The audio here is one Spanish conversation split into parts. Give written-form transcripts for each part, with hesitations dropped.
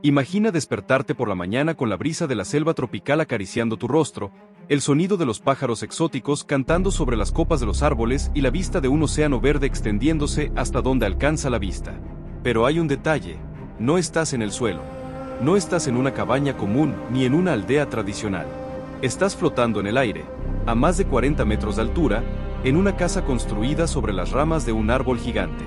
Imagina despertarte por la mañana con la brisa de la selva tropical acariciando tu rostro, el sonido de los pájaros exóticos cantando sobre las copas de los árboles y la vista de un océano verde extendiéndose hasta donde alcanza la vista. Pero hay un detalle: no estás en el suelo. No estás en una cabaña común ni en una aldea tradicional. Estás flotando en el aire, a más de 40 metros de altura, en una casa construida sobre las ramas de un árbol gigante.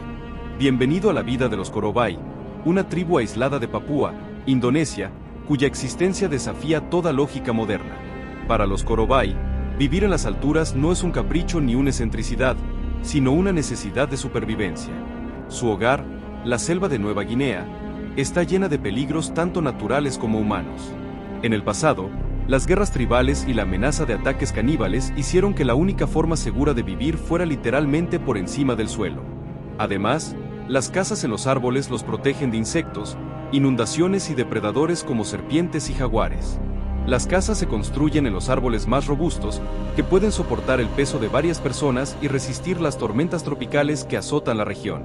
Bienvenido a la vida de los Korobai, una tribu aislada de Papúa, Indonesia, cuya existencia desafía toda lógica moderna. Para los Korobai, vivir en las alturas no es un capricho ni una excentricidad, sino una necesidad de supervivencia. Su hogar, la selva de Nueva Guinea, está llena de peligros tanto naturales como humanos. En el pasado, las guerras tribales y la amenaza de ataques caníbales hicieron que la única forma segura de vivir fuera literalmente por encima del suelo. Además, las casas en los árboles los protegen de insectos, inundaciones y depredadores como serpientes y jaguares. Las casas se construyen en los árboles más robustos, que pueden soportar el peso de varias personas y resistir las tormentas tropicales que azotan la región.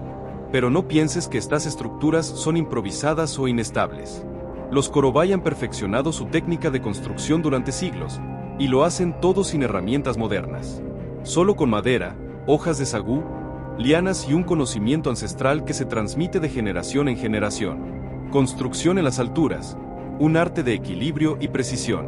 Pero no pienses que estas estructuras son improvisadas o inestables. Los Korobai han perfeccionado su técnica de construcción durante siglos, y lo hacen todo sin herramientas modernas. Solo con madera, hojas de sagú, lianas y un conocimiento ancestral que se transmite de generación en generación. Construcción en las alturas, un arte de equilibrio y precisión.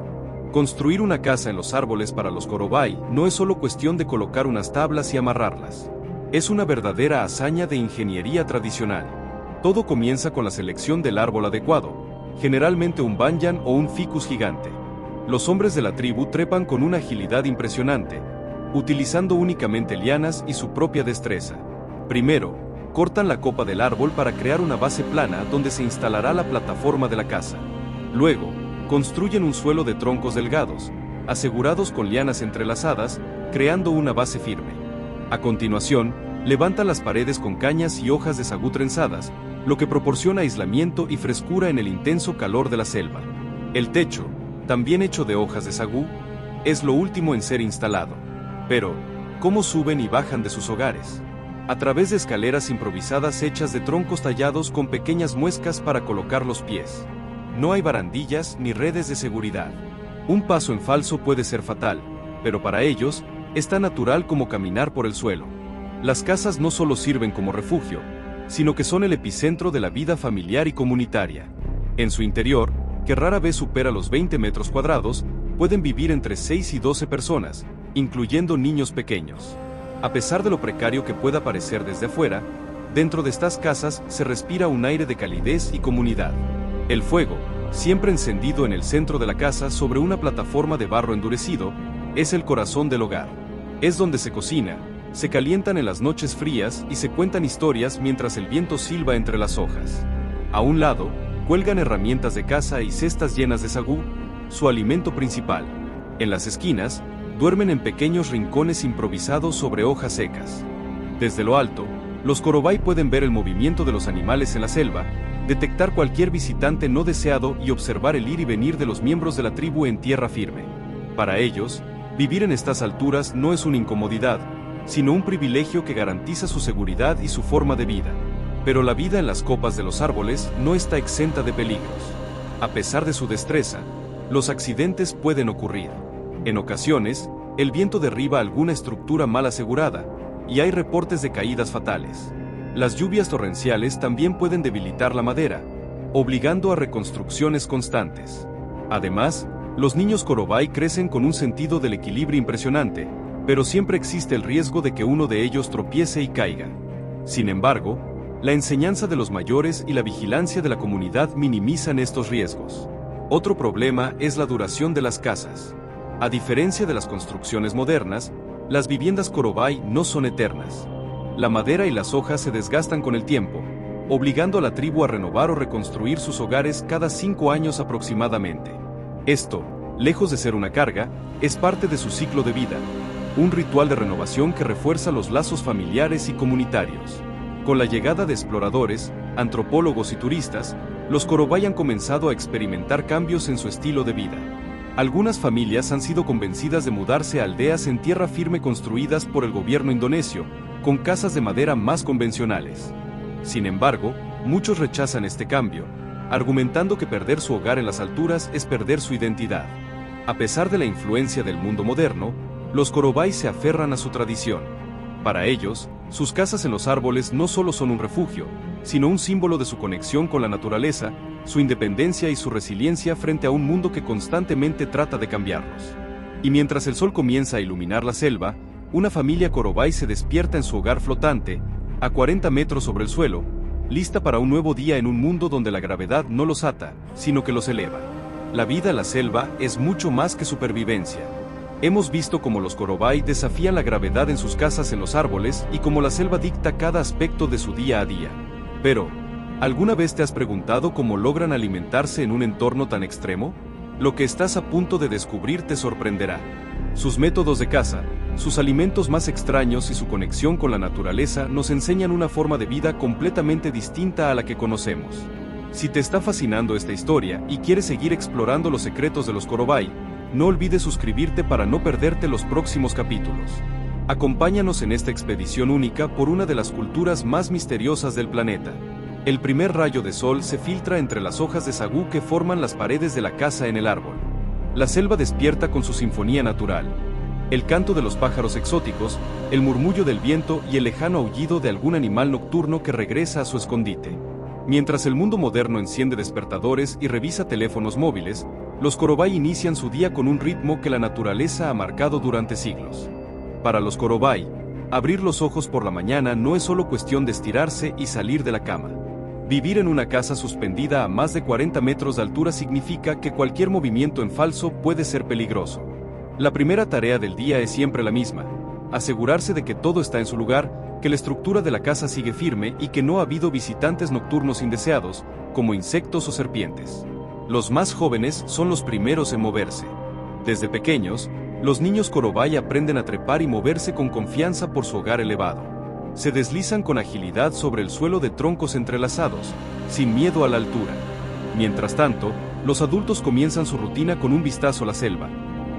Construir una casa en los árboles para los Korobai no es solo cuestión de colocar unas tablas y amarrarlas. Es una verdadera hazaña de ingeniería tradicional. Todo comienza con la selección del árbol adecuado, generalmente un banyan o un ficus gigante. Los hombres de la tribu trepan con una agilidad impresionante, utilizando únicamente lianas y su propia destreza. Primero, cortan la copa del árbol para crear una base plana donde se instalará la plataforma de la casa. Luego, construyen un suelo de troncos delgados, asegurados con lianas entrelazadas, creando una base firme. A continuación, levantan las paredes con cañas y hojas de sagú trenzadas, lo que proporciona aislamiento y frescura en el intenso calor de la selva. El techo, también hecho de hojas de sagú, es lo último en ser instalado. Pero, ¿cómo suben y bajan de sus hogares? A través de escaleras improvisadas hechas de troncos tallados con pequeñas muescas para colocar los pies. No hay barandillas ni redes de seguridad. Un paso en falso puede ser fatal, pero para ellos, es tan natural como caminar por el suelo. Las casas no solo sirven como refugio, sino que son el epicentro de la vida familiar y comunitaria. En su interior, que rara vez supera los 20 metros cuadrados, pueden vivir entre 6 y 12 personas, incluyendo niños pequeños. A pesar de lo precario que pueda parecer desde afuera, dentro de estas casas se respira un aire de calidez y comunidad. El fuego, siempre encendido en el centro de la casa sobre una plataforma de barro endurecido, es el corazón del hogar. Es donde se cocina, se calientan en las noches frías y se cuentan historias mientras el viento silba entre las hojas. A un lado, cuelgan herramientas de caza y cestas llenas de sagú, su alimento principal. En las esquinas, duermen en pequeños rincones improvisados sobre hojas secas. Desde lo alto, los Korobai pueden ver el movimiento de los animales en la selva, detectar cualquier visitante no deseado y observar el ir y venir de los miembros de la tribu en tierra firme. Para ellos, vivir en estas alturas no es una incomodidad, sino un privilegio que garantiza su seguridad y su forma de vida. Pero la vida en las copas de los árboles no está exenta de peligros. A pesar de su destreza, los accidentes pueden ocurrir. En ocasiones, el viento derriba alguna estructura mal asegurada, y hay reportes de caídas fatales. Las lluvias torrenciales también pueden debilitar la madera, obligando a reconstrucciones constantes. Además, los niños Korobai crecen con un sentido del equilibrio impresionante, pero siempre existe el riesgo de que uno de ellos tropiece y caiga. Sin embargo, la enseñanza de los mayores y la vigilancia de la comunidad minimizan estos riesgos. Otro problema es la duración de las casas. A diferencia de las construcciones modernas, las viviendas Korobai no son eternas. La madera y las hojas se desgastan con el tiempo, obligando a la tribu a renovar o reconstruir sus hogares cada 5 años aproximadamente. Esto, lejos de ser una carga, es parte de su ciclo de vida, un ritual de renovación que refuerza los lazos familiares y comunitarios. Con la llegada de exploradores, antropólogos y turistas, los Korobai han comenzado a experimentar cambios en su estilo de vida. Algunas familias han sido convencidas de mudarse a aldeas en tierra firme construidas por el gobierno indonesio, con casas de madera más convencionales. Sin embargo, muchos rechazan este cambio, argumentando que perder su hogar en las alturas es perder su identidad. A pesar de la influencia del mundo moderno, los Korobái se aferran a su tradición. Para ellos, sus casas en los árboles no solo son un refugio, sino un símbolo de su conexión con la naturaleza, su independencia y su resiliencia frente a un mundo que constantemente trata de cambiarlos. Y mientras el sol comienza a iluminar la selva, una familia Korobái se despierta en su hogar flotante, a 40 metros sobre el suelo, lista para un nuevo día en un mundo donde la gravedad no los ata, sino que los eleva. La vida en la selva es mucho más que supervivencia. Hemos visto cómo los Korobái desafían la gravedad en sus casas en los árboles y cómo la selva dicta cada aspecto de su día a día. Pero, ¿alguna vez te has preguntado cómo logran alimentarse en un entorno tan extremo? Lo que estás a punto de descubrir te sorprenderá. Sus métodos de caza, sus alimentos más extraños y su conexión con la naturaleza nos enseñan una forma de vida completamente distinta a la que conocemos. Si te está fascinando esta historia y quieres seguir explorando los secretos de los Korobái, no olvides suscribirte para no perderte los próximos capítulos. Acompáñanos en esta expedición única por una de las culturas más misteriosas del planeta. El primer rayo de sol se filtra entre las hojas de sagú que forman las paredes de la casa en el árbol. La selva despierta con su sinfonía natural. El canto de los pájaros exóticos, el murmullo del viento y el lejano aullido de algún animal nocturno que regresa a su escondite. Mientras el mundo moderno enciende despertadores y revisa teléfonos móviles, los Korobái inician su día con un ritmo que la naturaleza ha marcado durante siglos. Para los Korobái, abrir los ojos por la mañana no es solo cuestión de estirarse y salir de la cama. Vivir en una casa suspendida a más de 40 metros de altura significa que cualquier movimiento en falso puede ser peligroso. La primera tarea del día es siempre la misma: asegurarse de que todo está en su lugar, que la estructura de la casa sigue firme y que no ha habido visitantes nocturnos indeseados, como insectos o serpientes. Los más jóvenes son los primeros en moverse. Desde pequeños, los niños Korobái aprenden a trepar y moverse con confianza por su hogar elevado. Se deslizan con agilidad sobre el suelo de troncos entrelazados, sin miedo a la altura. Mientras tanto, los adultos comienzan su rutina con un vistazo a la selva.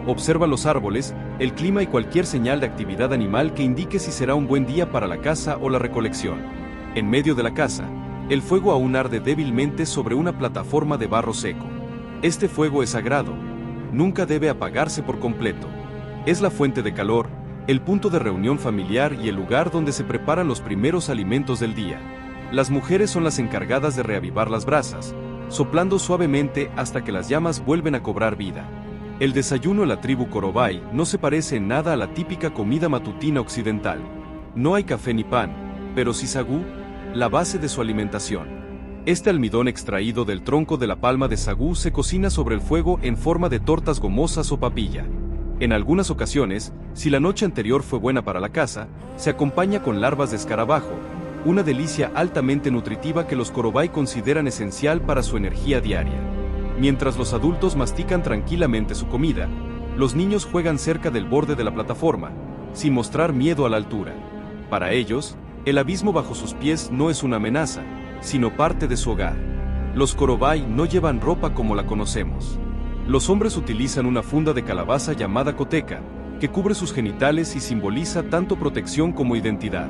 Observan los árboles, el clima y cualquier señal de actividad animal que indique si será un buen día para la caza o la recolección. En medio de la casa, el fuego aún arde débilmente sobre una plataforma de barro seco. Este fuego es sagrado. Nunca debe apagarse por completo. Es la fuente de calor, el punto de reunión familiar y el lugar donde se preparan los primeros alimentos del día. Las mujeres son las encargadas de reavivar las brasas, soplando suavemente hasta que las llamas vuelven a cobrar vida. El desayuno en la tribu Korobái no se parece en nada a la típica comida matutina occidental. No hay café ni pan, pero sí sagú, la base de su alimentación. Este almidón extraído del tronco de la palma de sagú se cocina sobre el fuego en forma de tortas gomosas o papilla. En algunas ocasiones, si la noche anterior fue buena para la caza, se acompaña con larvas de escarabajo, una delicia altamente nutritiva que los Korobái consideran esencial para su energía diaria. Mientras los adultos mastican tranquilamente su comida, los niños juegan cerca del borde de la plataforma, sin mostrar miedo a la altura. Para ellos, el abismo bajo sus pies no es una amenaza, sino parte de su hogar. Los Korobái no llevan ropa como la conocemos. Los hombres utilizan una funda de calabaza llamada coteca, que cubre sus genitales y simboliza tanto protección como identidad.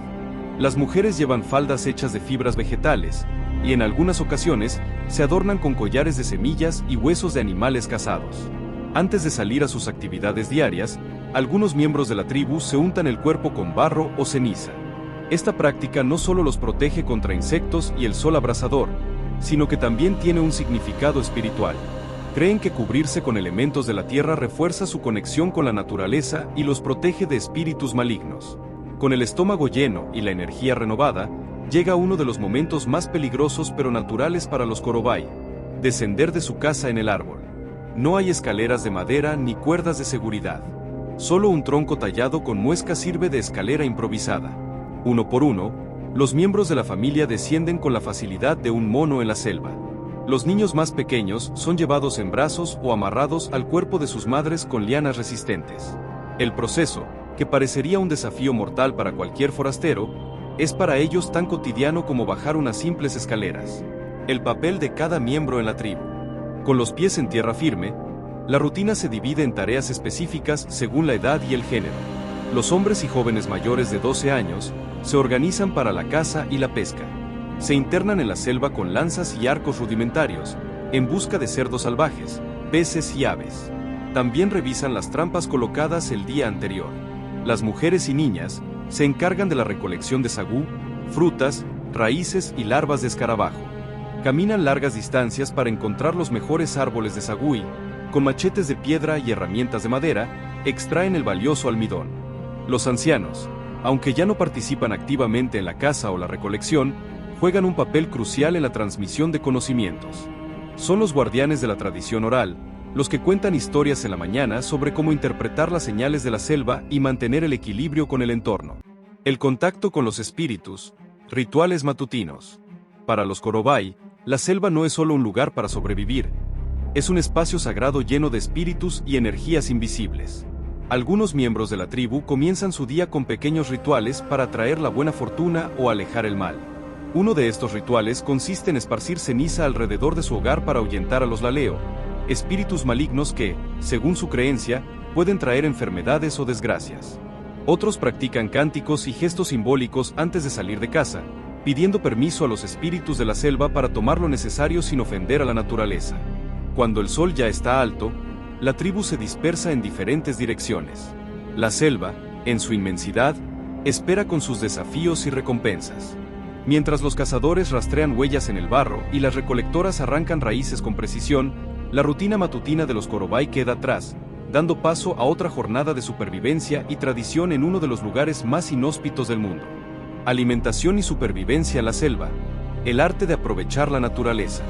Las mujeres llevan faldas hechas de fibras vegetales, y en algunas ocasiones, se adornan con collares de semillas y huesos de animales cazados. Antes de salir a sus actividades diarias, algunos miembros de la tribu se untan el cuerpo con barro o ceniza. Esta práctica no solo los protege contra insectos y el sol abrasador, sino que también tiene un significado espiritual. Creen que cubrirse con elementos de la tierra refuerza su conexión con la naturaleza y los protege de espíritus malignos. Con el estómago lleno y la energía renovada, llega uno de los momentos más peligrosos pero naturales para los Korobái: descender de su casa en el árbol. No hay escaleras de madera ni cuerdas de seguridad. Solo un tronco tallado con muesca sirve de escalera improvisada. Uno por uno, los miembros de la familia descienden con la facilidad de un mono en la selva. Los niños más pequeños son llevados en brazos o amarrados al cuerpo de sus madres con lianas resistentes. El proceso, que parecería un desafío mortal para cualquier forastero, es para ellos tan cotidiano como bajar unas simples escaleras. El papel de cada miembro en la tribu. Con los pies en tierra firme, la rutina se divide en tareas específicas según la edad y el género. Los hombres y jóvenes mayores de 12 años se organizan para la caza y la pesca. Se internan en la selva con lanzas y arcos rudimentarios, en busca de cerdos salvajes, peces y aves. También revisan las trampas colocadas el día anterior. Las mujeres y niñas se encargan de la recolección de sagú, frutas, raíces y larvas de escarabajo. Caminan largas distancias para encontrar los mejores árboles de sagú y, con machetes de piedra y herramientas de madera, extraen el valioso almidón. Los ancianos, aunque ya no participan activamente en la caza o la recolección, juegan un papel crucial en la transmisión de conocimientos. Son los guardianes de la tradición oral, los que cuentan historias en la mañana sobre cómo interpretar las señales de la selva y mantener el equilibrio con el entorno. El contacto con los espíritus, rituales matutinos. Para los Corovai, la selva no es solo un lugar para sobrevivir, es un espacio sagrado lleno de espíritus y energías invisibles. Algunos miembros de la tribu comienzan su día con pequeños rituales para atraer la buena fortuna o alejar el mal. Uno de estos rituales consiste en esparcir ceniza alrededor de su hogar para ahuyentar a los laleo, espíritus malignos que, según su creencia, pueden traer enfermedades o desgracias. Otros practican cánticos y gestos simbólicos antes de salir de casa, pidiendo permiso a los espíritus de la selva para tomar lo necesario sin ofender a la naturaleza. Cuando el sol ya está alto, la tribu se dispersa en diferentes direcciones. La selva, en su inmensidad, espera con sus desafíos y recompensas. Mientras los cazadores rastrean huellas en el barro y las recolectoras arrancan raíces con precisión, la rutina matutina de los Corovai queda atrás, dando paso a otra jornada de supervivencia y tradición en uno de los lugares más inhóspitos del mundo. Alimentación y supervivencia en la selva. El arte de aprovechar la naturaleza.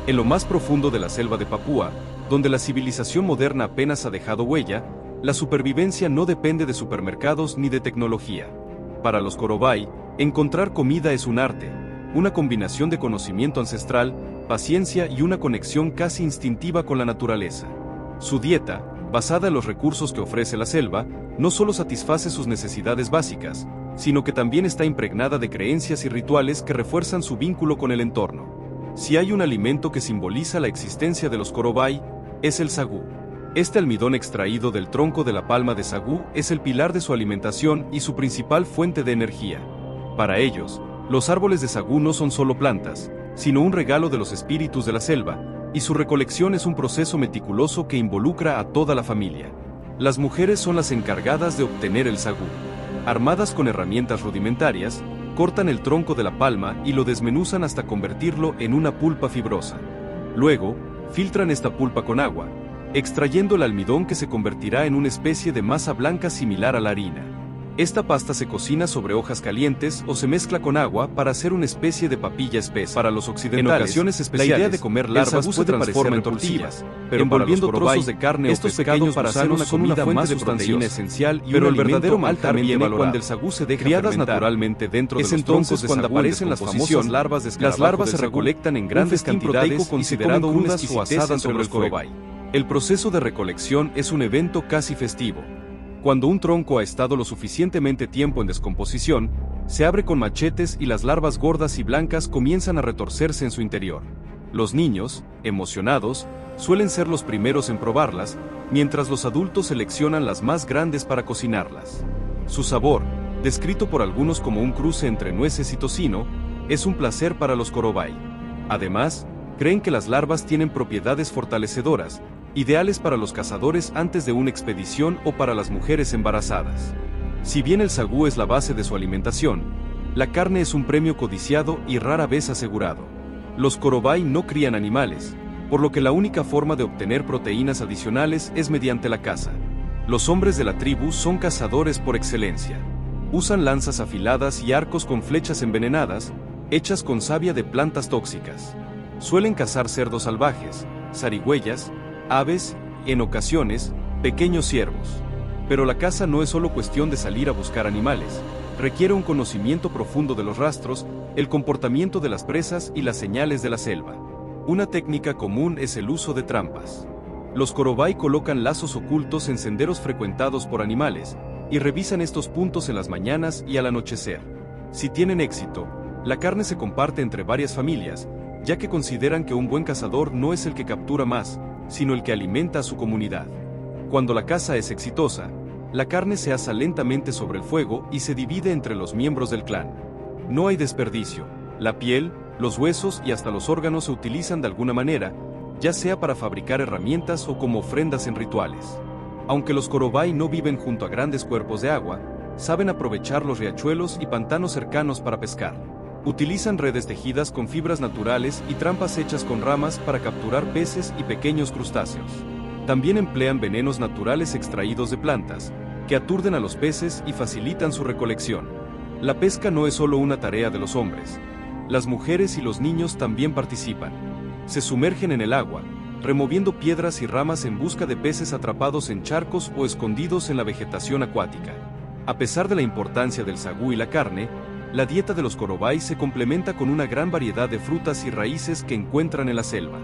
En lo más profundo de la selva de Papúa, donde la civilización moderna apenas ha dejado huella, la supervivencia no depende de supermercados ni de tecnología. Para los Corovai, encontrar comida es un arte, una combinación de conocimiento ancestral, paciencia y una conexión casi instintiva con la naturaleza. Su dieta, basada en los recursos que ofrece la selva, no solo satisface sus necesidades básicas, sino que también está impregnada de creencias y rituales que refuerzan su vínculo con el entorno. Si hay un alimento que simboliza la existencia de los Corovai, es el sagú. Este almidón extraído del tronco de la palma de sagú es el pilar de su alimentación y su principal fuente de energía. Para ellos, los árboles de sagú no son solo plantas, sino un regalo de los espíritus de la selva, y su recolección es un proceso meticuloso que involucra a toda la familia. Las mujeres son las encargadas de obtener el sagú. Armadas con herramientas rudimentarias, cortan el tronco de la palma y lo desmenuzan hasta convertirlo en una pulpa fibrosa. Luego, filtran esta pulpa con agua, extrayendo el almidón que se convertirá en una especie de masa blanca similar a la harina. Esta pasta se cocina sobre hojas calientes o se mezcla con agua para hacer una especie de papilla espesa. Para los occidentales, en ocasiones especiales, la idea de comer larvas puede transformar en tortillas, pero envolviendo trozos de carne o pescado para hacer una comida más de proteína esencial y pero el verdadero manjar viene cuando el sagú se deja criadas naturalmente dentro de los troncos cuando aparecen las famosas larvas de escarabajo. Las larvas se recolectan en grandes cantidades y se comen crudas o asadas sobre los Corovai. El proceso de recolección es un evento casi festivo. Cuando un tronco ha estado lo suficientemente tiempo en descomposición, se abre con machetes y las larvas gordas y blancas comienzan a retorcerse en su interior. Los niños, emocionados, suelen ser los primeros en probarlas, mientras los adultos seleccionan las más grandes para cocinarlas. Su sabor, descrito por algunos como un cruce entre nueces y tocino, es un placer para los Corovai. Además, creen que las larvas tienen propiedades fortalecedoras, ideales para los cazadores antes de una expedición o para las mujeres embarazadas. Si bien el sagú es la base de su alimentación, la carne es un premio codiciado y rara vez asegurado. Los Corovai no crían animales, por lo que la única forma de obtener proteínas adicionales es mediante la caza. Los hombres de la tribu son cazadores por excelencia. Usan lanzas afiladas y arcos con flechas envenenadas, hechas con savia de plantas tóxicas. Suelen cazar cerdos salvajes, zarigüeyas, aves, en ocasiones, pequeños ciervos. Pero la caza no es solo cuestión de salir a buscar animales, requiere un conocimiento profundo de los rastros, el comportamiento de las presas y las señales de la selva. Una técnica común es el uso de trampas. Los Corovai colocan lazos ocultos en senderos frecuentados por animales, y revisan estos puntos en las mañanas y al anochecer. Si tienen éxito, la carne se comparte entre varias familias, ya que consideran que un buen cazador no es el que captura más, sino el que alimenta a su comunidad. Cuando la caza es exitosa, la carne se asa lentamente sobre el fuego y se divide entre los miembros del clan. No hay desperdicio, La piel, los huesos y hasta los órganos se utilizan de alguna manera, ya sea para fabricar herramientas o como ofrendas en rituales. Aunque los Korobái no viven junto a grandes cuerpos de agua, saben aprovechar los riachuelos y pantanos cercanos para pescar. Utilizan redes tejidas con fibras naturales y trampas hechas con ramas para capturar peces y pequeños crustáceos. También emplean venenos naturales extraídos de plantas, que aturden a los peces y facilitan su recolección. La pesca no es solo una tarea de los hombres. Las mujeres y los niños también participan. Se sumergen en el agua, removiendo piedras y ramas en busca de peces atrapados en charcos o escondidos en la vegetación acuática. A pesar de la importancia del sagú y la carne, la dieta de los Korobái se complementa con una gran variedad de frutas y raíces que encuentran en la selva.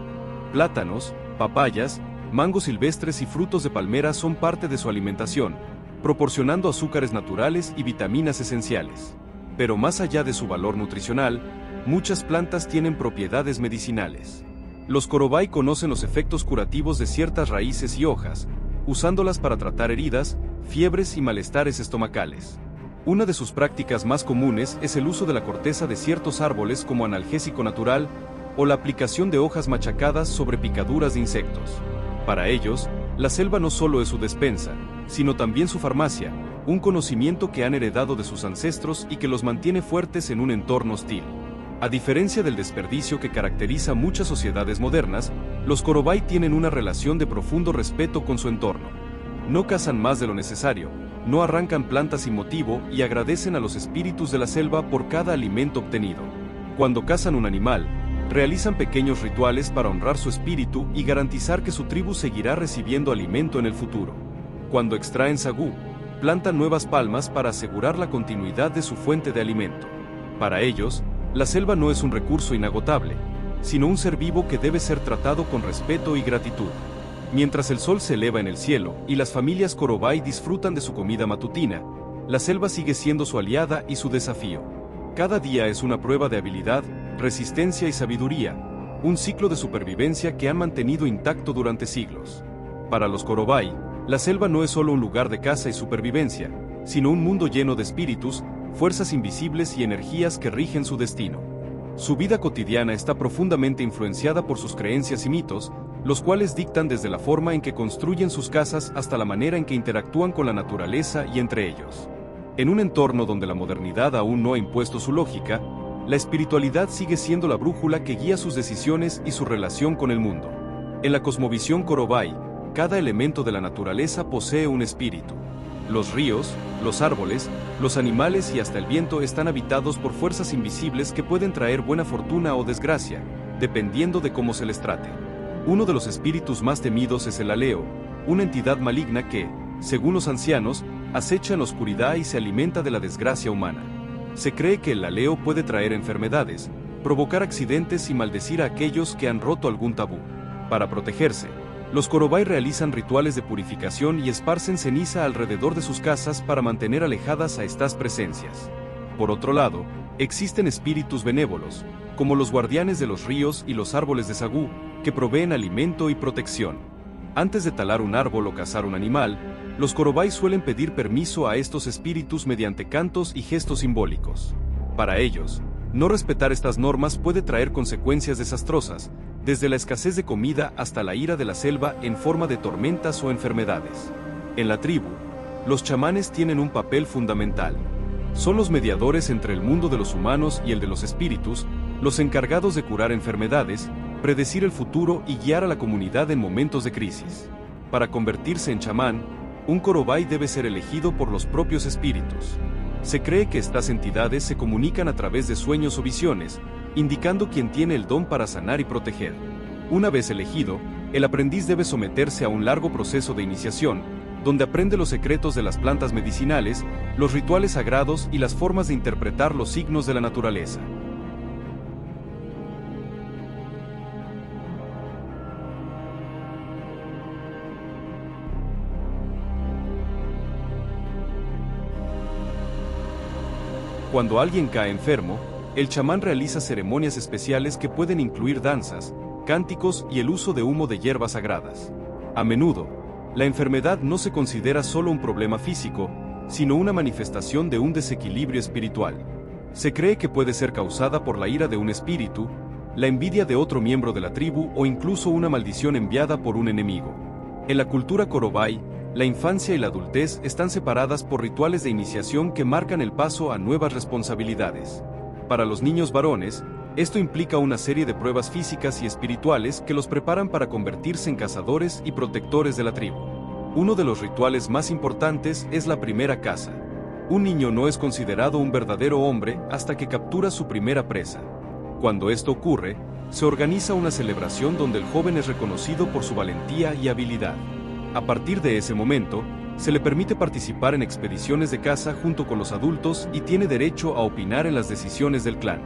Plátanos, papayas, mangos silvestres y frutos de palmera son parte de su alimentación, proporcionando azúcares naturales y vitaminas esenciales. Pero más allá de su valor nutricional, muchas plantas tienen propiedades medicinales. Los Korobái conocen los efectos curativos de ciertas raíces y hojas, usándolas para tratar heridas, fiebres y malestares estomacales. Una de sus prácticas más comunes es el uso de la corteza de ciertos árboles como analgésico natural o la aplicación de hojas machacadas sobre picaduras de insectos. Para ellos, la selva no solo es su despensa, sino también su farmacia, un conocimiento que han heredado de sus ancestros y que los mantiene fuertes en un entorno hostil. A diferencia del desperdicio que caracteriza muchas sociedades modernas, los Korobái tienen una relación de profundo respeto con su entorno. No cazan más de lo necesario, no arrancan plantas sin motivo y agradecen a los espíritus de la selva por cada alimento obtenido. Cuando cazan un animal, realizan pequeños rituales para honrar su espíritu y garantizar que su tribu seguirá recibiendo alimento en el futuro. Cuando extraen sagú, plantan nuevas palmas para asegurar la continuidad de su fuente de alimento. Para ellos, la selva no es un recurso inagotable, sino un ser vivo que debe ser tratado con respeto y gratitud. Mientras el sol se eleva en el cielo y las familias Korobái disfrutan de su comida matutina, la selva sigue siendo su aliada y su desafío. Cada día es una prueba de habilidad, resistencia y sabiduría, un ciclo de supervivencia que han mantenido intacto durante siglos. Para los Korobái, la selva no es solo un lugar de caza y supervivencia, sino un mundo lleno de espíritus, fuerzas invisibles y energías que rigen su destino. Su vida cotidiana está profundamente influenciada por sus creencias y mitos, los cuales dictan desde la forma en que construyen sus casas hasta la manera en que interactúan con la naturaleza y entre ellos. En un entorno donde la modernidad aún no ha impuesto su lógica, la espiritualidad sigue siendo la brújula que guía sus decisiones y su relación con el mundo. En la cosmovisión Korobái, cada elemento de la naturaleza posee un espíritu. Los ríos, los árboles, los animales y hasta el viento están habitados por fuerzas invisibles que pueden traer buena fortuna o desgracia, dependiendo de cómo se les trate. Uno de los espíritus más temidos es el aleo, una entidad maligna que, según los ancianos, acecha en la oscuridad y se alimenta de la desgracia humana. Se cree que el aleo puede traer enfermedades, provocar accidentes y maldecir a aquellos que han roto algún tabú. Para protegerse, los Korobái realizan rituales de purificación y esparcen ceniza alrededor de sus casas para mantener alejadas a estas presencias. Por otro lado, existen espíritus benévolos, como los guardianes de los ríos y los árboles de sagú, que proveen alimento y protección. Antes de talar un árbol o cazar un animal, los Korobái suelen pedir permiso a estos espíritus mediante cantos y gestos simbólicos. Para ellos, no respetar estas normas puede traer consecuencias desastrosas, desde la escasez de comida hasta la ira de la selva en forma de tormentas o enfermedades. En la tribu, los chamanes tienen un papel fundamental. Son los mediadores entre el mundo de los humanos y el de los espíritus, los encargados de curar enfermedades, predecir el futuro y guiar a la comunidad en momentos de crisis. Para convertirse en chamán, un Korobái debe ser elegido por los propios espíritus. Se cree que estas entidades se comunican a través de sueños o visiones, indicando quién tiene el don para sanar y proteger. Una vez elegido, el aprendiz debe someterse a un largo proceso de iniciación, donde aprende los secretos de las plantas medicinales, los rituales sagrados y las formas de interpretar los signos de la naturaleza. Cuando alguien cae enfermo, el chamán realiza ceremonias especiales que pueden incluir danzas, cánticos y el uso de humo de hierbas sagradas. A menudo, la enfermedad no se considera solo un problema físico, sino una manifestación de un desequilibrio espiritual. Se cree que puede ser causada por la ira de un espíritu, la envidia de otro miembro de la tribu o incluso una maldición enviada por un enemigo. En la cultura Korobái, la infancia y la adultez están separadas por rituales de iniciación que marcan el paso a nuevas responsabilidades. Para los niños varones, esto implica una serie de pruebas físicas y espirituales que los preparan para convertirse en cazadores y protectores de la tribu. Uno de los rituales más importantes es la primera caza. Un niño no es considerado un verdadero hombre hasta que captura su primera presa. Cuando esto ocurre, se organiza una celebración donde el joven es reconocido por su valentía y habilidad. A partir de ese momento, se le permite participar en expediciones de caza junto con los adultos y tiene derecho a opinar en las decisiones del clan.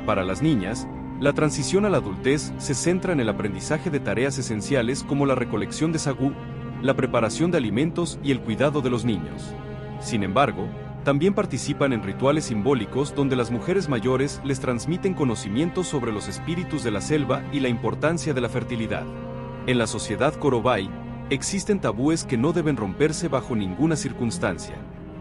Para las niñas, la transición a la adultez se centra en el aprendizaje de tareas esenciales como la recolección de sagú, la preparación de alimentos y el cuidado de los niños. Sin embargo, también participan en rituales simbólicos donde las mujeres mayores les transmiten conocimientos sobre los espíritus de la selva y la importancia de la fertilidad. En la sociedad Korobái, existen tabúes que no deben romperse bajo ninguna circunstancia.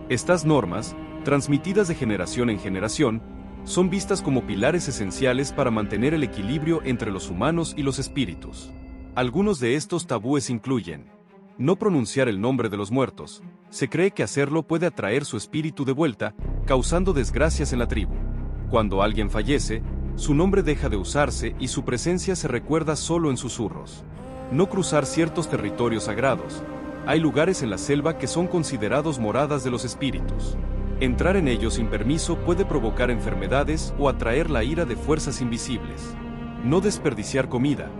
Estas normas, transmitidas de generación en generación, son vistas como pilares esenciales para mantener el equilibrio entre los humanos y los espíritus. Algunos de estos tabúes incluyen: no pronunciar el nombre de los muertos. Se cree que hacerlo puede atraer su espíritu de vuelta, causando desgracias en la tribu. Cuando alguien fallece, su nombre deja de usarse y su presencia se recuerda solo en susurros. No cruzar ciertos territorios sagrados. Hay lugares en la selva que son considerados moradas de los espíritus. Entrar en ellos sin permiso puede provocar enfermedades o atraer la ira de fuerzas invisibles. No desperdiciar comida.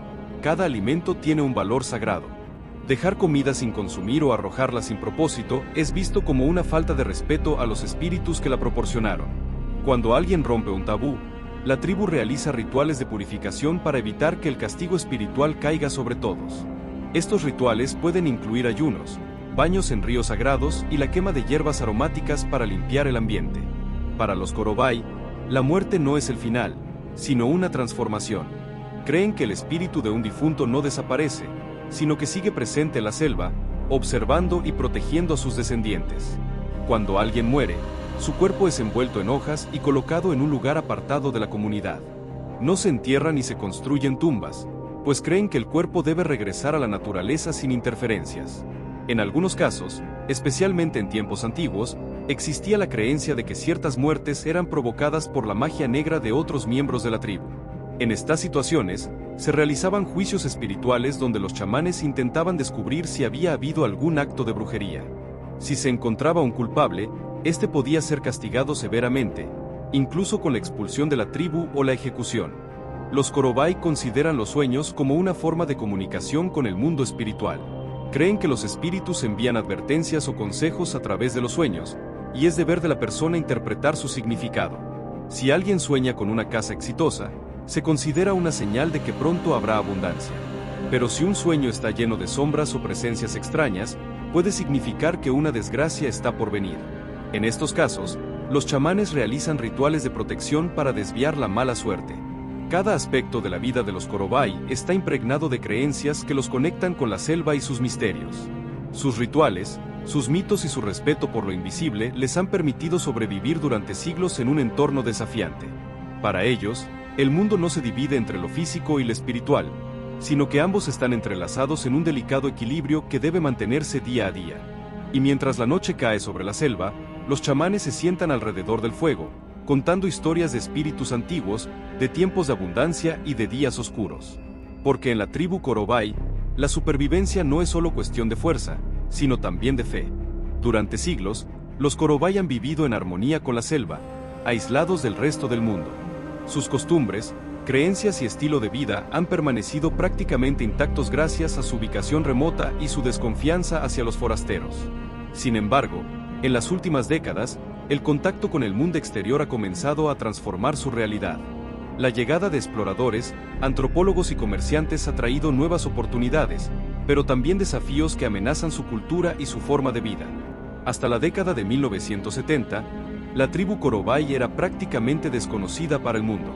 Cada alimento tiene un valor sagrado. Dejar comida sin consumir o arrojarla sin propósito es visto como una falta de respeto a los espíritus que la proporcionaron. Cuando alguien rompe un tabú, la tribu realiza rituales de purificación para evitar que el castigo espiritual caiga sobre todos. Estos rituales pueden incluir ayunos, baños en ríos sagrados y la quema de hierbas aromáticas para limpiar el ambiente. Para los Korobái, la muerte no es el final, sino una transformación. Creen que el espíritu de un difunto no desaparece, sino que sigue presente en la selva, observando y protegiendo a sus descendientes. Cuando alguien muere, su cuerpo es envuelto en hojas y colocado en un lugar apartado de la comunidad. No se entierran ni se construyen tumbas, pues creen que el cuerpo debe regresar a la naturaleza sin interferencias. En algunos casos, especialmente en tiempos antiguos, existía la creencia de que ciertas muertes eran provocadas por la magia negra de otros miembros de la tribu. En estas situaciones, se realizaban juicios espirituales donde los chamanes intentaban descubrir si había habido algún acto de brujería. Si se encontraba un culpable, este podía ser castigado severamente, incluso con la expulsión de la tribu o la ejecución. Los Korobái consideran los sueños como una forma de comunicación con el mundo espiritual. Creen que los espíritus envían advertencias o consejos a través de los sueños, y es deber de la persona interpretar su significado. Si alguien sueña con una casa exitosa, se considera una señal de que pronto habrá abundancia. Pero si un sueño está lleno de sombras o presencias extrañas, puede significar que una desgracia está por venir. En estos casos, los chamanes realizan rituales de protección para desviar la mala suerte. Cada aspecto de la vida de los Korobái está impregnado de creencias que los conectan con la selva y sus misterios. Sus rituales, sus mitos y su respeto por lo invisible les han permitido sobrevivir durante siglos en un entorno desafiante. Para ellos, el mundo no se divide entre lo físico y lo espiritual, sino que ambos están entrelazados en un delicado equilibrio que debe mantenerse día a día. Y mientras la noche cae sobre la selva, los chamanes se sientan alrededor del fuego, contando historias de espíritus antiguos, de tiempos de abundancia y de días oscuros. Porque en la tribu Korobái, la supervivencia no es solo cuestión de fuerza, sino también de fe. Durante siglos, los Korobái han vivido en armonía con la selva, aislados del resto del mundo. Sus costumbres, creencias y estilo de vida han permanecido prácticamente intactos gracias a su ubicación remota y su desconfianza hacia los forasteros. Sin embargo, en las últimas décadas, el contacto con el mundo exterior ha comenzado a transformar su realidad. La llegada de exploradores, antropólogos y comerciantes ha traído nuevas oportunidades, pero también desafíos que amenazan su cultura y su forma de vida. Hasta la década de 1970, la tribu Korobái era prácticamente desconocida para el mundo.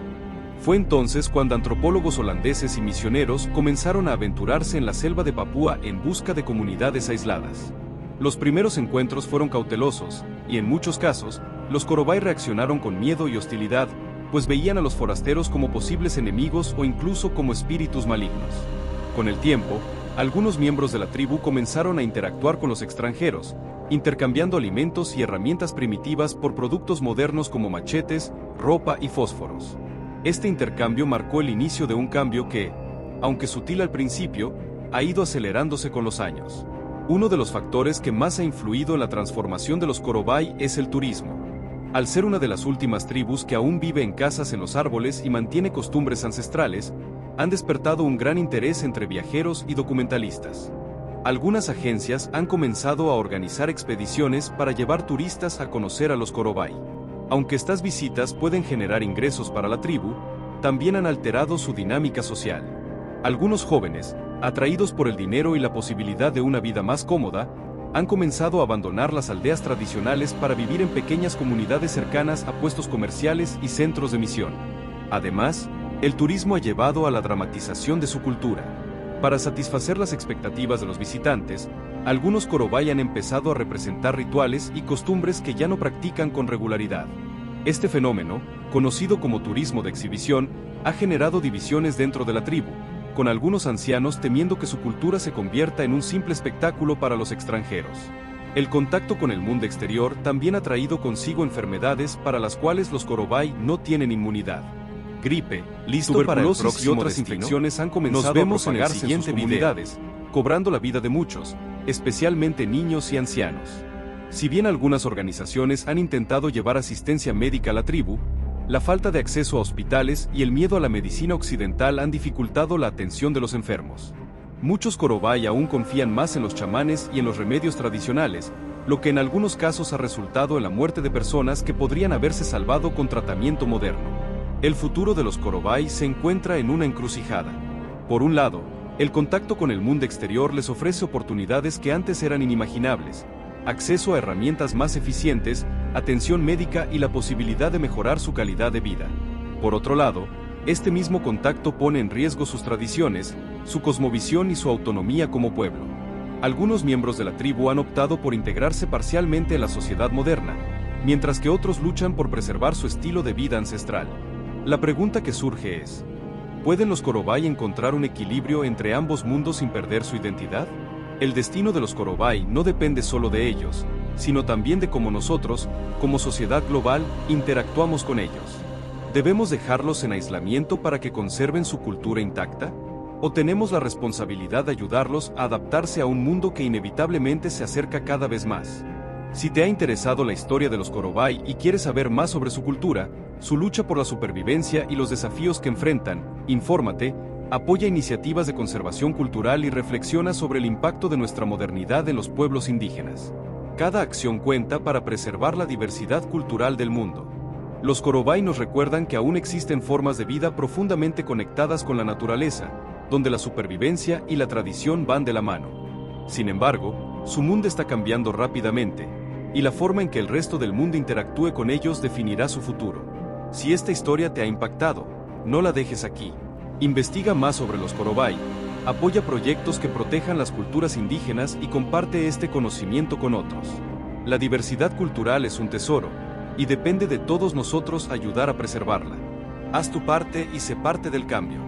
Fue entonces cuando antropólogos holandeses y misioneros comenzaron a aventurarse en la selva de Papúa en busca de comunidades aisladas. Los primeros encuentros fueron cautelosos, y en muchos casos, Los Korobái reaccionaron con miedo y hostilidad, pues veían a los forasteros como posibles enemigos o incluso como espíritus malignos. Con el tiempo, algunos miembros de la tribu comenzaron a interactuar con los extranjeros, intercambiando alimentos y herramientas primitivas por productos modernos como machetes, ropa y fósforos. Este intercambio marcó el inicio de un cambio que, aunque sutil al principio, ha ido acelerándose con los años. Uno de los factores que más ha influido en la transformación de los Korobái es el turismo. Al ser una de las últimas tribus que aún vive en casas en los árboles y mantiene costumbres ancestrales, han despertado un gran interés entre viajeros y documentalistas. Algunas agencias han comenzado a organizar expediciones para llevar turistas a conocer a los Korobái. Aunque estas visitas pueden generar ingresos para la tribu, también han alterado su dinámica social. Algunos jóvenes, atraídos por el dinero y la posibilidad de una vida más cómoda, han comenzado a abandonar las aldeas tradicionales para vivir en pequeñas comunidades cercanas a puestos comerciales y centros de misión. Además, el turismo ha llevado a la dramatización de su cultura. Para satisfacer las expectativas de los visitantes, algunos Korobái han empezado a representar rituales y costumbres que ya no practican con regularidad. Este fenómeno, conocido como turismo de exhibición, ha generado divisiones dentro de la tribu, con algunos ancianos temiendo que su cultura se convierta en un simple espectáculo para los extranjeros. El contacto con el mundo exterior también ha traído consigo enfermedades para las cuales los Korobái no tienen inmunidad. Gripe, tuberculosis y otras infecciones han comenzado a propagarse en sus comunidades, cobrando la vida de muchos, especialmente niños y ancianos. Si bien algunas organizaciones han intentado llevar asistencia médica a la tribu, la falta de acceso a hospitales y el miedo a la medicina occidental han dificultado la atención de los enfermos. Muchos Korobái aún confían más en los chamanes y en los remedios tradicionales, lo que en algunos casos ha resultado en la muerte de personas que podrían haberse salvado con tratamiento moderno. El futuro de los Korobái se encuentra en una encrucijada. Por un lado, el contacto con el mundo exterior les ofrece oportunidades que antes eran inimaginables: acceso a herramientas más eficientes, atención médica y la posibilidad de mejorar su calidad de vida. Por otro lado, este mismo contacto pone en riesgo sus tradiciones, su cosmovisión y su autonomía como pueblo. Algunos miembros de la tribu han optado por integrarse parcialmente en la sociedad moderna, mientras que otros luchan por preservar su estilo de vida ancestral. La pregunta que surge es: ¿pueden los Korobái encontrar un equilibrio entre ambos mundos sin perder su identidad? El destino de los Korobái no depende solo de ellos, sino también de cómo nosotros, como sociedad global, interactuamos con ellos. ¿Debemos dejarlos en aislamiento para que conserven su cultura intacta? ¿O tenemos la responsabilidad de ayudarlos a adaptarse a un mundo que inevitablemente se acerca cada vez más? Si te ha interesado la historia de los Korobái y quieres saber más sobre su cultura, su lucha por la supervivencia y los desafíos que enfrentan, infórmate, apoya iniciativas de conservación cultural y reflexiona sobre el impacto de nuestra modernidad en los pueblos indígenas. Cada acción cuenta para preservar la diversidad cultural del mundo. Los Korobái nos recuerdan que aún existen formas de vida profundamente conectadas con la naturaleza, donde la supervivencia y la tradición van de la mano. Sin embargo, su mundo está cambiando rápidamente, y la forma en que el resto del mundo interactúe con ellos definirá su futuro. Si esta historia te ha impactado, no la dejes aquí. Investiga más sobre los Korobái, apoya proyectos que protejan las culturas indígenas y comparte este conocimiento con otros. La diversidad cultural es un tesoro, y depende de todos nosotros ayudar a preservarla. Haz tu parte y sé parte del cambio.